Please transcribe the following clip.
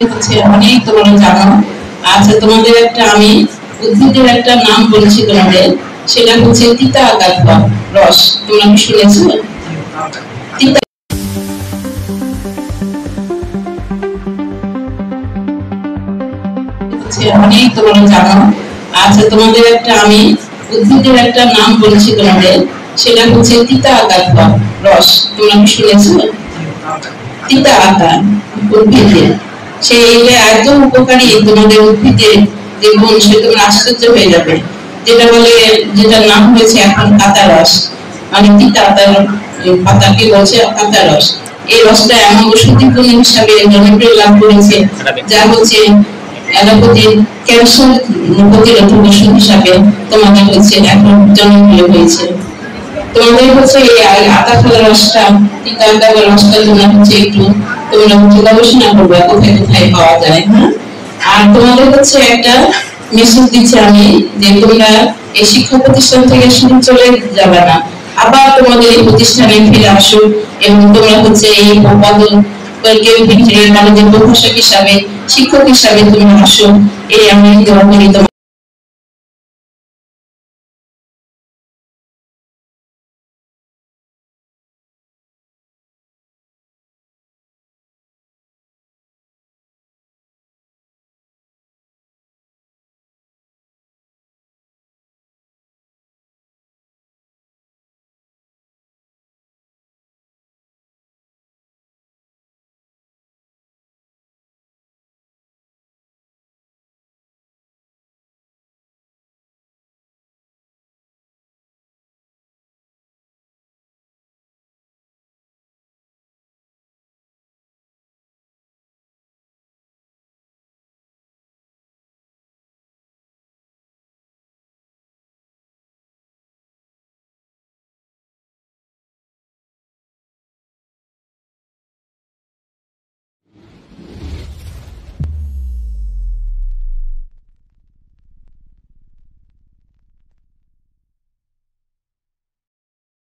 অনেক তোমরা জানো। আচ্ছা, তোমাদের একটা আমি উদ্ভিদের একটা নাম বলেছি তোমাদের, সেটা হচ্ছে তিতা আগাছা রস। তোমরা কি শুনেছো? তিতা অনেক তোমরা জানো। আচ্ছা, তোমাদের একটা আমি উদ্ভিদের একটা নাম বলেছি তোমাদের, সেটা হচ্ছে তিতা আগাছা রস। তোমরা কি শুনেছো? তিতা আগাছা উদ্ভিদের সেইটা এত উপকারী তোমাদের উদ্ভিদের যে গুণ, সে তোমরা আশ্চর্য হয়ে যাবে। যেটা বলে, যেটা নাম হয়েছে এখন কাঁচা রস, মানে তিতা পাতাকে বলছে কাঁচা রস। এই রসটা এমন ওষুধি গুণ হিসাবে জনপ্রিয় লাভ করেছে, যা হচ্ছে অ্যালোপ্যাথির ক্যান্সার প্রতিরোধক ওষুধ হিসাবে তোমাদের হচ্ছে এখন জনপ্রিয় হয়েছে। তোমাদের হচ্ছে এই আদা খাওয়ার রসটা, তিতা আদা রসটা তোমরা হচ্ছে একটু তোমরা হচ্ছে গবেষণা করবে কোথায় কোথায় পাওয়া যায়। হ্যাঁ, আর তোমাদের হচ্ছে একটা মেসেজ দিচ্ছি আমি, যে তোমরা এই শিক্ষা প্রতিষ্ঠান থেকে শুধু চলে যাবে না, আবার তোমাদের এই প্রতিষ্ঠানে ফিরে আসো এবং তোমরা হচ্ছে এই কলেজের প্রভাষক হিসাবে, শিক্ষক হিসাবে তুমি আসো। এই আমি দোয়া করি তোমার